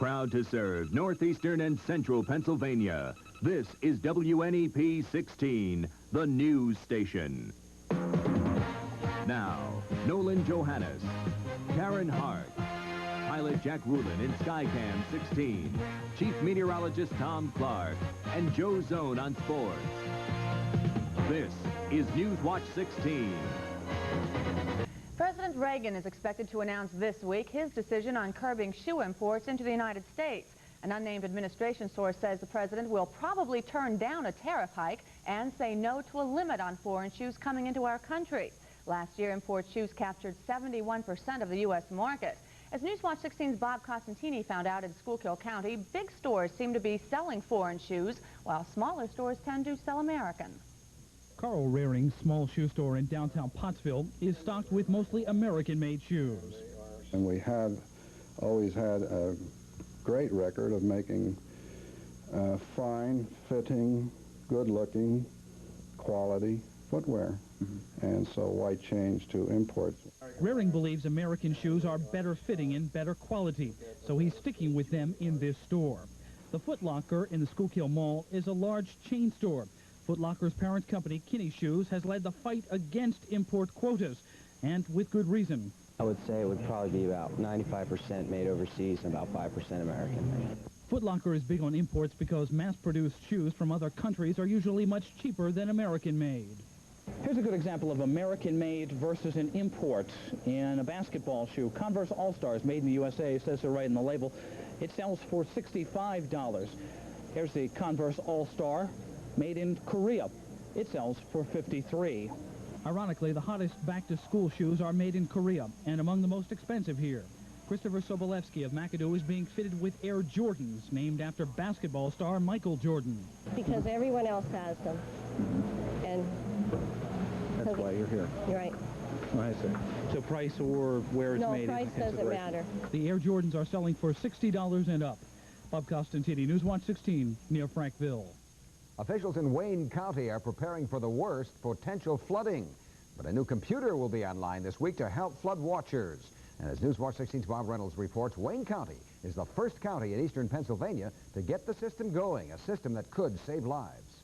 Proud to serve northeastern and central Pennsylvania. This is WNEP 16, the news station. Now, Nolan Johannes, Karen Harch, pilot Jack Rulin in Skycam 16, Chief Meteorologist Tom Clark, and Joe Zone on sports. This is Newswatch 16. President Reagan is expected to announce this week his decision on curbing shoe imports into the United States. An unnamed administration source says the president will probably turn down a tariff hike and say no to a limit on foreign shoes coming into our country. Last year, import shoes captured 71% of the U.S. market. As Newswatch 16's Bob Costantini found out in Schuylkill County, big stores seem to be selling foreign shoes, while smaller stores tend to sell American. Carl Raring's small shoe store in downtown Pottsville is stocked with mostly American-made shoes. And we have always had a great record of making fine, fitting, good-looking, quality footwear. And so why change to imports? Raring believes American shoes are better fitting and better quality, so he's sticking with them in this store. The Foot Locker in the Schuylkill Mall is a large chain store. Foot Locker's parent company, Kinney Shoes, has led the fight against import quotas, and with good reason. I would say it would probably be about 95% made overseas and about 5% American made. Foot Locker is big on imports because mass-produced shoes from other countries are usually much cheaper than American-made. Here's a good example of American-made versus an import in a basketball shoe. Converse All-Stars, made in the USA, says so right in the label. It sells for $65. Here's the Converse All-Star, made in Korea. It sells for $53. Ironically, the hottest back-to-school shoes are made in Korea and among the most expensive here. Christopher Sobolewski of McAdoo is being fitted with Air Jordans, named after basketball star Michael Jordan. Because everyone else has them. And that's why you're here. You're right. I see. So price or where it's made? No, price doesn't matter. The Air Jordans are selling for $60 and up. Bob Costantini, Newswatch 16, near Frankville. Officials in Wayne County are preparing for the worst potential flooding. But a new computer will be online this week to help flood watchers. And as Newswatch 16's Bob Reynolds reports, Wayne County is the first county in eastern Pennsylvania to get the system going, a system that could save lives.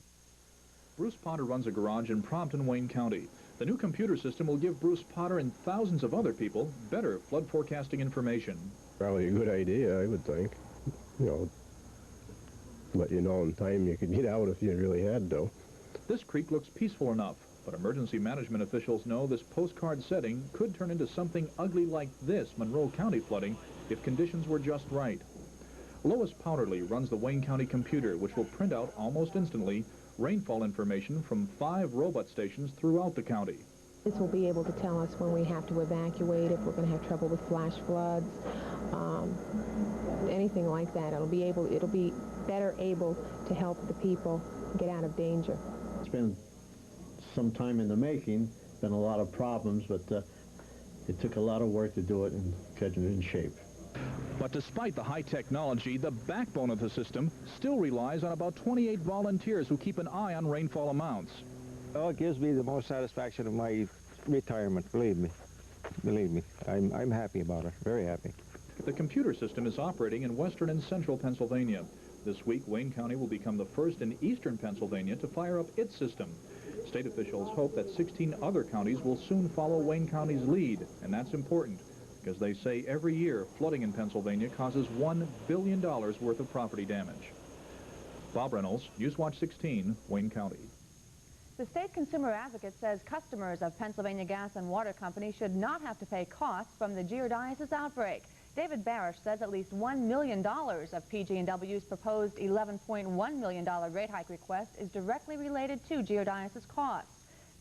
Bruce Potter runs a garage in Prompton, Wayne County. The new computer system will give Bruce Potter and thousands of other people better flood forecasting information. Probably a good idea, I would think. You know, let you know in time you could get out if you really had to. This creek looks peaceful enough, but emergency management officials know this postcard setting could turn into something ugly like this Monroe County flooding if conditions were just right. Lois Powderly runs the Wayne County computer, which will print out almost instantly rainfall information from 5 robot stations throughout the county. This will be able to tell us when we have to evacuate, if we're going to have trouble with flash floods, anything like that. It'll be better able to help the people get out of danger. It's been some time in the making, been a lot of problems, but it took a lot of work to do it and get it in shape. But despite the high technology, the backbone of the system still relies on about 28 volunteers who keep an eye on rainfall amounts. Oh, it gives me the most satisfaction of my retirement, believe me. Believe me, I'm happy about it, very happy. The computer system is operating in western and central Pennsylvania. This week, Wayne County will become the first in eastern Pennsylvania to fire up its system. State officials hope that 16 other counties will soon follow Wayne County's lead, and that's important because they say every year flooding in Pennsylvania causes $1 billion worth of property damage. Bob Reynolds, Newswatch 16, Wayne County. The state consumer advocate says customers of Pennsylvania Gas and Water Company should not have to pay costs from the giardiasis outbreak. David Barish says at least $1 million of PG&W's proposed $11.1 million rate hike request is directly related to giardiasis costs.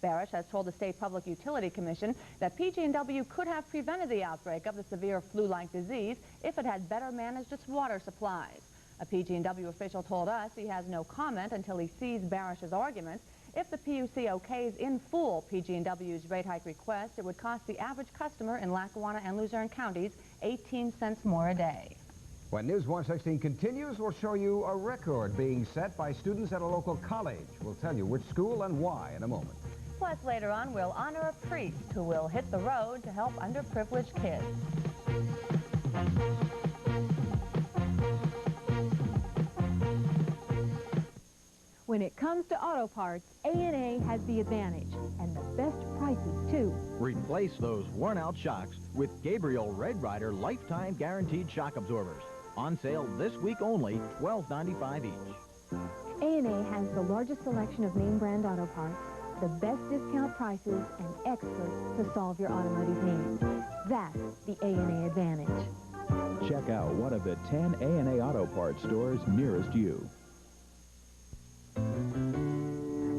Barish has told the State Public Utility Commission that PG&W could have prevented the outbreak of the severe flu-like disease if it had better managed its water supplies. A PG&W official told us he has no comment until he sees Barish's argument. If the PUC okays in full PG&W's rate hike request, it would cost the average customer in Lackawanna and Luzerne counties 18 cents more a day. When Newswatch 16 continues, we'll show you a record being set by students at a local college. We'll tell you which school and why in a moment. Plus, later on, we'll honor a priest who will hit the road to help underprivileged kids. When it comes to auto parts, A&A has the advantage, and the best prices, too. Replace those worn-out shocks with Gabriel Red Ryder Lifetime Guaranteed Shock Absorbers. On sale this week only, $12.95 each. A&A has the largest selection of name-brand auto parts, the best discount prices, and experts to solve your automotive needs. That's the A&A advantage. Check out one of the 10 A&A Auto Parts stores nearest you.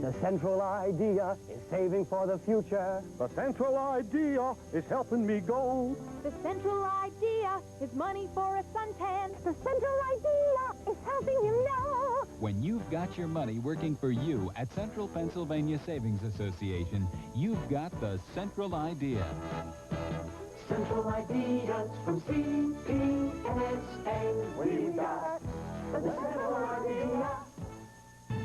The central idea is saving for the future. The central idea is helping me go. The central idea is money for a suntan. The central idea is helping him know. When you've got your money working for you at Central Pennsylvania Savings Association, you've got the central idea. Central ideas from CPSA. We've got the central idea.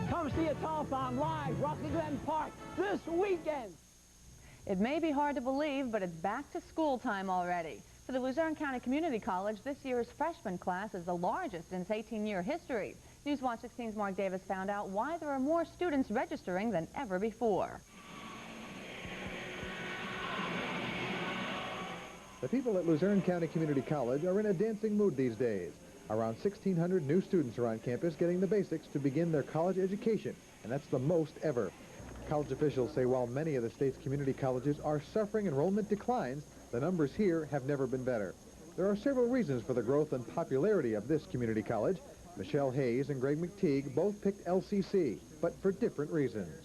Come see a telethon live, Rocky Glen Park, this weekend. It may be hard to believe, but it's back to school time already. For the Luzerne County Community College, this year's freshman class is the largest in its 18-year history. Newswatch 16's Mark Davis found out why there are more students registering than ever before. The people at Luzerne County Community College are in a dancing mood these days. Around 1,600 new students are on campus getting the basics to begin their college education, and that's the most ever. College officials say while many of the state's community colleges are suffering enrollment declines, the numbers here have never been better. There are several reasons for the growth and popularity of this community college. Michelle Hayes and Greg McTeague both picked LCC, but for different reasons.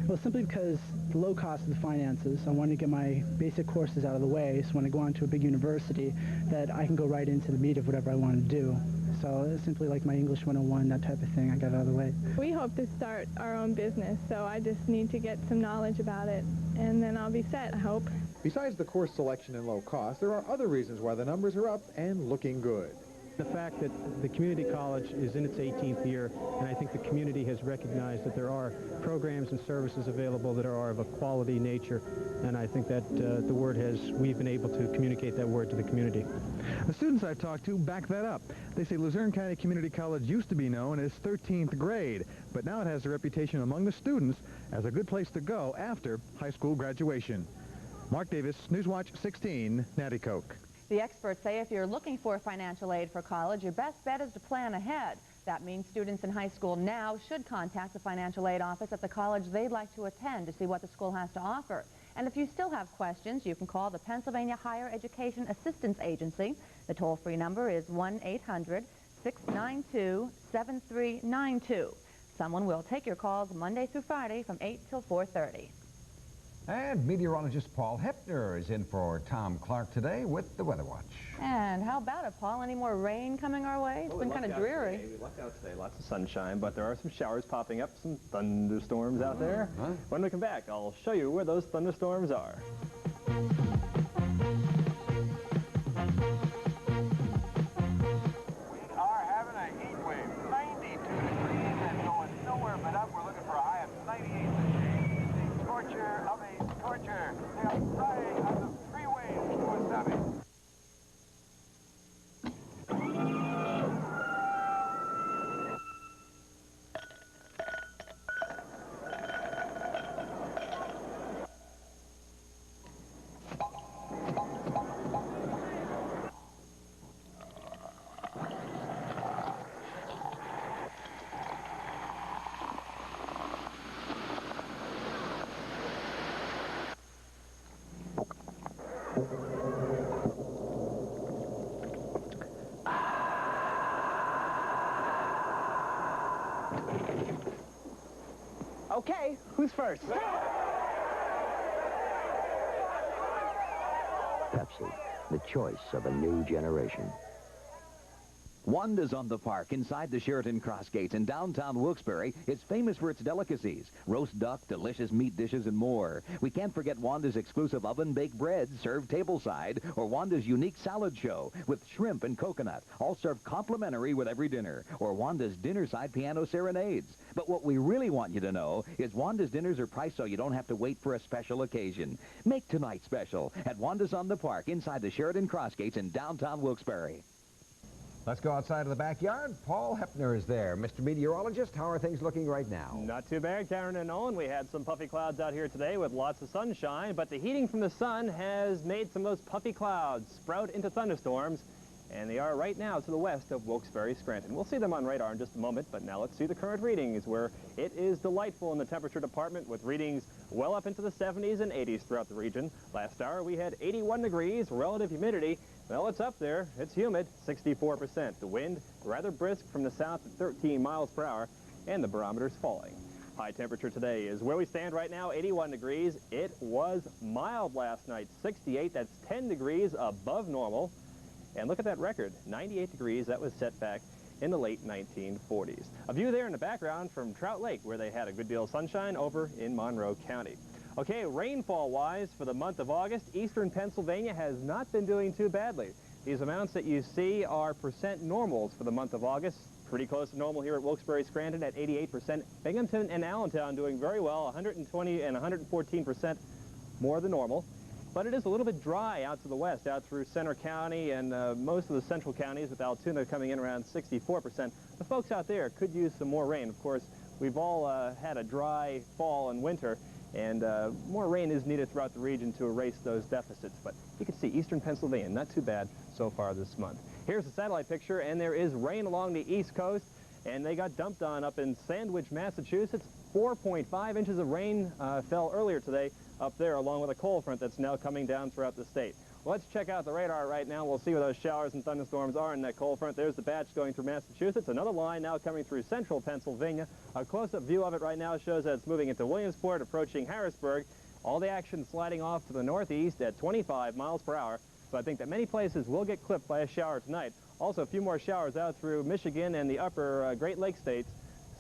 Well, simply because the low cost of the finances, I want to get my basic courses out of the way, so when I go on to a big university, that I can go right into the meat of whatever I want to do. So it's simply like my English 101, that type of thing, I got it out of the way. We hope to start our own business, so I just need to get some knowledge about it, and then I'll be set, I hope. Besides the course selection and low cost, there are other reasons why the numbers are up and looking good. The fact that the community college is in its 18th year, and I think the community has recognized that there are programs and services available that are of a quality nature, and I think that we've been able to communicate that word to the community. The students I've talked to back that up. They say Luzerne County Community College used to be known as 13th grade, but now it has a reputation among the students as a good place to go after high school graduation. Mark Davis, Newswatch 16, Nanticoke. The experts say if you're looking for financial aid for college, your best bet is to plan ahead. That means students in high school now should contact the financial aid office at the college they'd like to attend to see what the school has to offer. And if you still have questions, you can call the Pennsylvania Higher Education Assistance Agency. The toll-free number is 1-800-692-7392. Someone will take your calls Monday through Friday from 8 till 4:30. And meteorologist Paul Hepner is in for Tom Clark today with the Weather Watch. And how about it, Paul? Any more rain coming our way? It's been kind of dreary. We lucked out today. Lots of sunshine, but there are some showers popping up, some thunderstorms out there. When we come back, I'll show you where those thunderstorms are. We are having a heat wave. 92 degrees and going nowhere but up. We're looking for a high of 98 degrees. Torture of a torture. They are flying on the freeways to a summit. Okay, who's first? Pepsi, the choice of a new generation. Wanda's on the Park inside the Sheraton Cross Gates in downtown Wilkes-Barre is famous for its delicacies, roast duck, delicious meat dishes, and more. We can't forget Wanda's exclusive oven-baked breads served tableside, or Wanda's unique salad show with shrimp and coconut, all served complimentary with every dinner, or Wanda's dinner-side piano serenades. But what we really want you to know is Wanda's dinners are priced so you don't have to wait for a special occasion. Make tonight special at Wanda's on the Park inside the Sheraton Cross Gates in downtown Wilkes-Barre. Let's go outside of the backyard. Paul Hepner is there. Mr. Meteorologist, how are things looking right now? Not too bad, Karen and Nolan. We had some puffy clouds out here today with lots of sunshine, but the heating from the sun has made some of those puffy clouds sprout into thunderstorms, and they are right now to the west of Wilkes-Barre-Scranton. We'll see them on radar in just a moment, but now let's see the current readings, where it is delightful in the temperature department with readings well up into the 70s and 80s throughout the region. Last hour we had 81 degrees, relative humidity. Well, it's up there. It's humid, 64%. The wind rather brisk from the south at 13 miles per hour, and the barometer's falling. High temperature today is where we stand right now, 81 degrees. It was mild last night, 68. That's 10 degrees above normal. And look at that record, 98 degrees. That was set back in the late 1940s. A view there in the background from Trout Lake, where they had a good deal of sunshine over in Monroe County. Okay, rainfall-wise for the month of August, eastern Pennsylvania has not been doing too badly. These amounts that you see are percent normals for the month of August. Pretty close to normal here at Wilkes-Barre-Scranton at 88%. Binghamton and Allentown doing very well, 120 and 114% more than normal. But it is a little bit dry out to the west, out through Center County and most of the central counties, with Altoona coming in around 64%. The folks out there could use some more rain. Of course, we've all had a dry fall and winter, and more rain is needed throughout the region to erase those deficits. But you can see eastern Pennsylvania, not too bad so far this month. Here's a satellite picture, and there is rain along the east coast, and they got dumped on up in Sandwich, Massachusetts. 4.5 inches of rain fell earlier today up there, along with a cold front that's now coming down throughout the state. Well, let's check out the radar right now. We'll see where those showers and thunderstorms are in that cold front. There's the batch going through Massachusetts. Another line now coming through central Pennsylvania. A close-up view of it right now shows that it's moving into Williamsport, approaching Harrisburg. All the action sliding off to the northeast at 25 miles per hour. So I think that many places will get clipped by a shower tonight. Also, a few more showers out through Michigan and the upper Great Lakes states.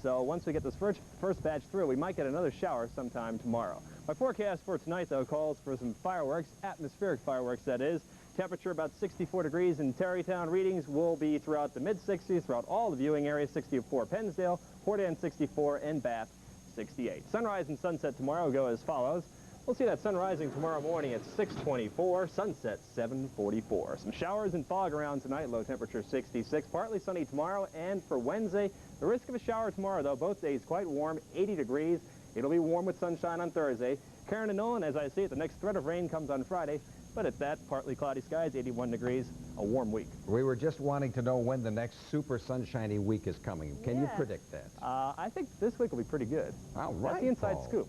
So once we get this first batch through, we might get another shower sometime tomorrow. My forecast for tonight, though, calls for some fireworks, atmospheric fireworks, that is. Temperature about 64 degrees in Tarrytown. Readings will be throughout the mid-60s, throughout all the viewing areas, 64 Pennsdale, Port Anne 64, and Bath 68. Sunrise and sunset tomorrow go as follows. We'll see that sun rising tomorrow morning at 6:24, sunset 7:44. Some showers and fog around tonight, low temperature 66. Partly sunny tomorrow, and for Wednesday, the risk of a shower tomorrow, though, both days quite warm, 80 degrees. It'll be warm with sunshine on Thursday. Karen and Nolan, as I see it, the next threat of rain comes on Friday, but at that, partly cloudy skies, 81 degrees, a warm week. We were just wanting to know when the next super sunshiny week is coming. Can you predict that? I think this week will be pretty good. All right, That's the inside Paul. scoop.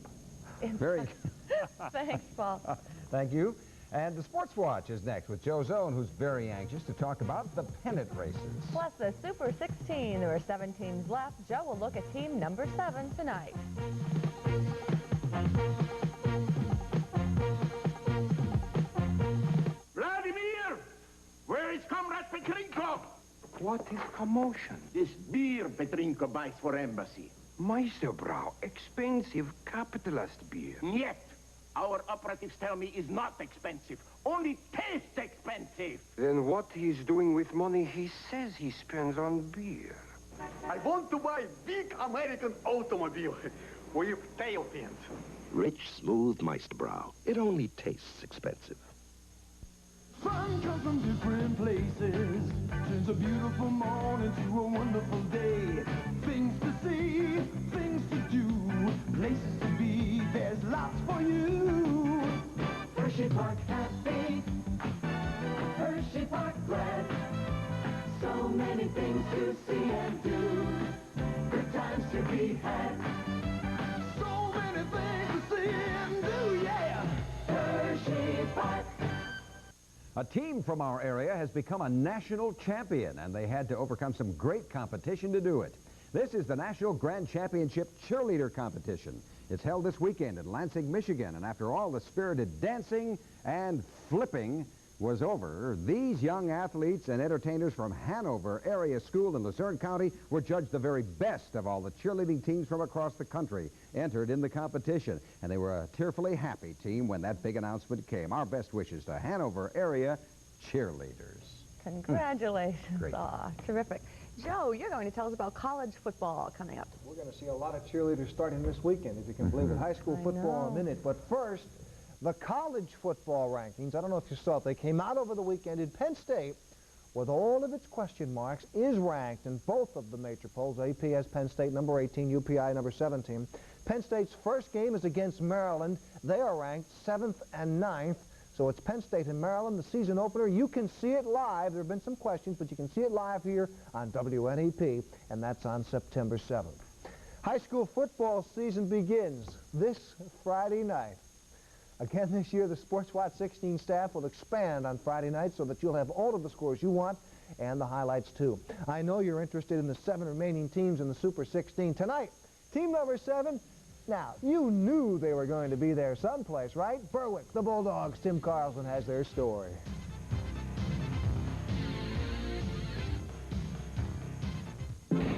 Very good. Thanks, Paul. Thank you. And the Sports Watch is next with Joe Zone, who's very anxious to talk about the pennant races. Plus the Super 16. There are 7 teams left. Joe will look at team number 7 tonight. Vladimir! Where is Comrade Petrenko? What is commotion? This beer Petrenko buys for embassy. Meisterbrau, expensive capitalist beer. Yet, our operatives tell me is not expensive. Only tastes expensive. Then what he's doing with money he says he spends on beer? I want to buy big American automobile with tail fins. Rich, smooth Meisterbrau. It only tastes expensive. Sun comes from different places, turns a beautiful morning to a wonderful day. Things to see, things to do, places to be, there's lots for you. Hershey Park happy, Hershey Park glad, so many things to see and do, good times to be had. So many things to see and do, yeah, Hershey Park. A team from our area has become a national champion, and they had to overcome some great competition to do it. This is the National Grand Championship Cheerleader Competition. It's held this weekend in Lansing, Michigan, and after all the spirited dancing and flipping was over, these young athletes and entertainers from Hanover Area School in Luzerne County were judged the very best of all the cheerleading teams from across the country entered in the competition. And they were a tearfully happy team when that big announcement came. Our best wishes to Hanover Area cheerleaders. Congratulations. Great. Aw, terrific. Joe, you're going to tell us about college football coming up. We're going to see a lot of cheerleaders starting this weekend, if you can believe it. High school football in a minute. But first, the college football rankings. I don't know if you saw it. They came out over the weekend in Penn State. with all of its question marks, is ranked in both of the major polls. AP has Penn State number 18, UPI number 17. Penn State's first game is against Maryland. They are ranked 7th and 9th. So it's Penn State and Maryland, the season opener. You can see it live. There have been some questions, but you can see it live here on WNEP, and that's on September 7th. High school football season begins this Friday night. Again, this year, the Sports Watch 16 staff will expand on Friday night so that you'll have all of the scores you want and the highlights, too. I know you're interested in the 7 remaining teams in the Super 16 tonight. Team number 7, now, you knew they were going to be there someplace, right? Berwick, the Bulldogs. Tim Carlson has their story.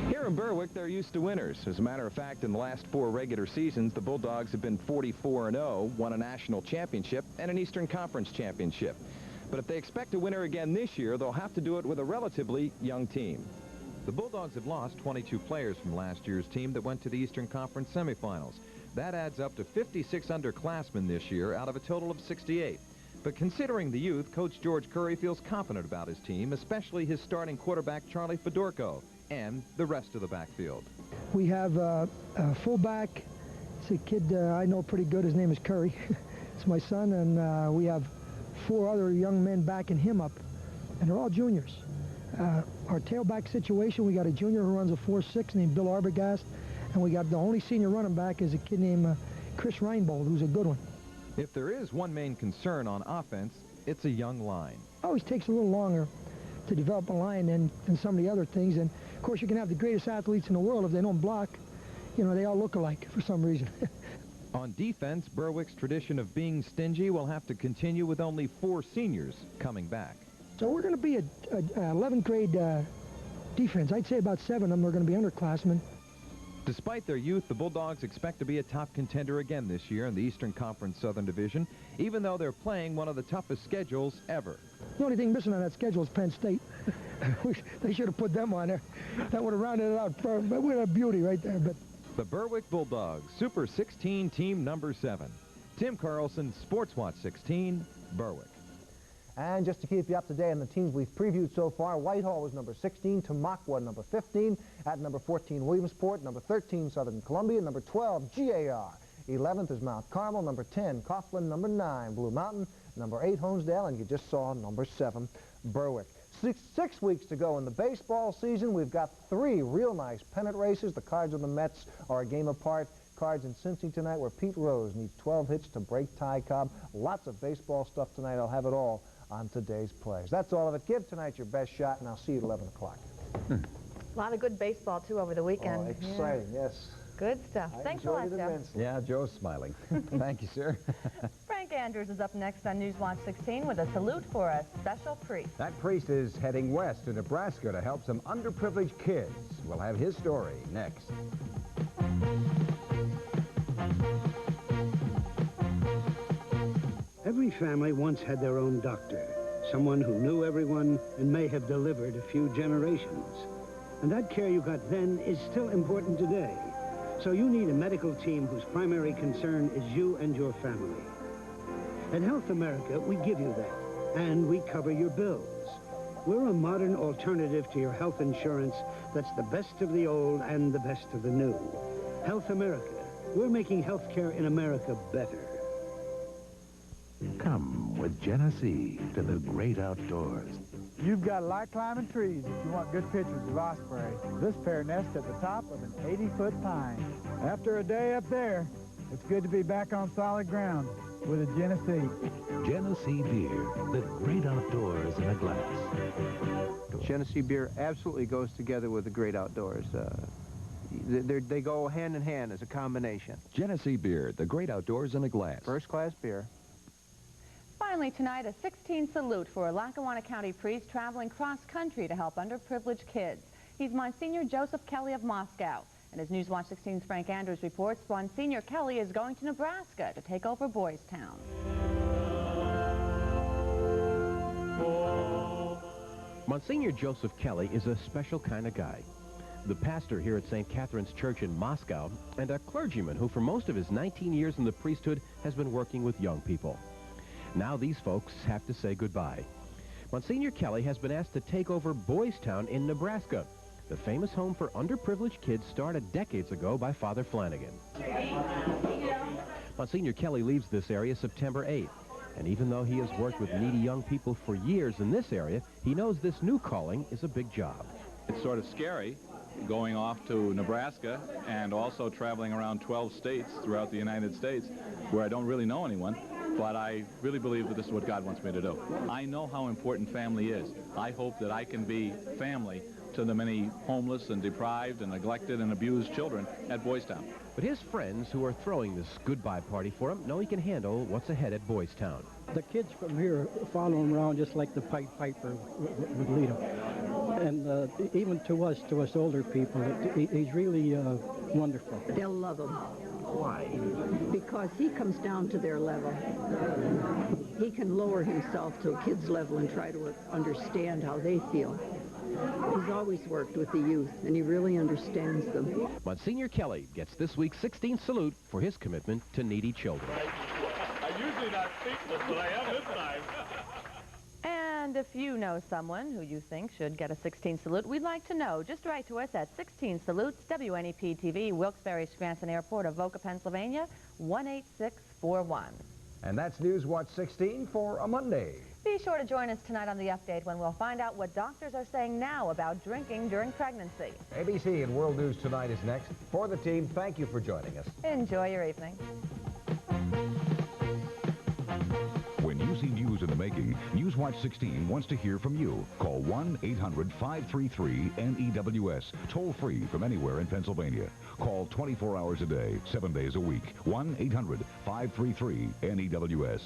Here in Berwick, they're used to winners. As a matter of fact, in the last 4 regular seasons, the Bulldogs have been 44-0, won a national championship and an Eastern Conference championship. But if they expect a winner again this year, they'll have to do it with a relatively young team. The Bulldogs have lost 22 players from last year's team that went to the Eastern Conference semifinals. That adds up to 56 underclassmen this year out of a total of 68. But considering the youth, Coach George Curry feels confident about his team, especially his starting quarterback, Charlie Fedorko, and the rest of the backfield. We have a fullback. It's a kid I know pretty good. His name is Curry. It's my son, and we have 4 other young men backing him up, and they're all juniors. Our tailback situation, we got a junior who runs a 4.6 named Bill Arbogast, and we got the only senior running back is a kid named Chris Reinbold, who's a good one. If there is one main concern on offense, it's a young line. Always takes a little longer to develop a line than some of the other things, and of course you can have the greatest athletes in the world. If they don't block, you know, they all look alike for some reason. On defense, Berwick's tradition of being stingy will have to continue with only 4 seniors coming back. So we're going to be a 11th grade defense. I'd say about 7 of them are going to be underclassmen. Despite their youth, the Bulldogs expect to be a top contender again this year in the Eastern Conference Southern Division, even though they're playing one of the toughest schedules ever. The only thing missing on that schedule is Penn State. They should have put them on there. That would have rounded it out. But we're a beauty right there. But the Berwick Bulldogs, Super 16 team number 7. Tim Carlson, Sports Watch 16, Berwick. And just to keep you up to date on the teams we've previewed so far, Whitehall was number 16, Tamaqua number 15, at number 14 Williamsport, number 13 Southern Columbia, number 12 GAR, 11th is Mount Carmel, number 10 Coughlin, number 9 Blue Mountain, number 8 Honesdale, and you just saw number 7 Berwick. 6 weeks to go in the baseball season. We've got 3 real nice pennant races. The Cards and the Mets are a game apart. Cards in Cincy tonight, where Pete Rose needs 12 hits to break Ty Cobb. Lots of baseball stuff tonight. I'll have it all on today's plays. That's all of it. Give tonight your best shot, and I'll see you at 11 o'clock. A lot of good baseball, too, over the weekend. Oh, exciting, yes. Good stuff. Thanks a lot, Joe. Yeah, Joe's smiling. Thank you, sir. Frank Andrews is up next on Newswatch 16 with a salute for a special priest. That priest is heading west to Nebraska to help some underprivileged kids. We'll have his story next. Every family once had their own doctor, someone who knew everyone and may have delivered a few generations. And that care you got then is still important today. So you need a medical team whose primary concern is you and your family. At Health America, we give you that, and we cover your bills. We're a modern alternative to your health insurance that's the best of the old and the best of the new. Health America. We're making health care in America better. Come with Genesee to the great outdoors. You've got light climbing trees if you want good pictures of osprey. This pair nests at the top of an 80-foot pine. After a day up there, it's good to be back on solid ground with a Genesee. Genesee beer, the great outdoors in a glass. Genesee beer absolutely goes together with the great outdoors. They go hand in hand as a combination. Genesee beer, the great outdoors in a glass. First-class beer. Finally tonight, a 16 salute for a Lackawanna County priest traveling cross-country to help underprivileged kids. He's Monsignor Joseph Kelly of Moscow. And as Newswatch 16's Frank Andrews reports, Monsignor Kelly is going to Nebraska to take over Boys Town. Monsignor Joseph Kelly is a special kind of guy. The pastor here at St. Catherine's Church in Moscow, and a clergyman who for most of his 19 years in the priesthood has been working with young people. Now these folks have to say goodbye. Monsignor Kelly has been asked to take over Boys Town in Nebraska. The famous home for underprivileged kids started decades ago by Father Flanagan. Monsignor Kelly leaves this area September 8th. And even though he has worked with needy young people for years in this area, he knows this new calling is a big job. It's sort of scary going off to Nebraska and also traveling around 12 states throughout the United States where I don't really know anyone, but I really believe that this is what God wants me to do. I know how important family is. I hope that I can be family to the many homeless and deprived and neglected and abused children at Boys Town. But his friends who are throwing this goodbye party for him know he can handle what's ahead at Boys Town. The kids from here follow him around just like the Pied Piper would lead him. And even to us older people, he's really wonderful. They'll love him. Why? Because he comes down to their level. He can lower himself to a kid's level and try to understand how they feel. He's always worked with the youth, and he really understands them. Monsignor Kelly gets this week's 16th salute for his commitment to needy children. I'm usually not speechless, but I am this time. And if you know someone who you think should get a 16 salute, we'd like to know. Just write to us at 16 Salutes, WNEP-TV, Wilkes-Barre-Scranton Airport, Avoca, Pennsylvania, 18641. And that's Newswatch 16 for a Monday. Be sure to join us tonight on The Update when we'll find out what doctors are saying now about drinking during pregnancy. ABC and World News Tonight is next. For the team, thank you for joining us. Enjoy your evening. When you see news in the making, Newswatch 16 wants to hear from you. Call 1-800-533-NEWS, toll free from anywhere in Pennsylvania. Call 24 hours a day, 7 days a week. 1-800-533-NEWS.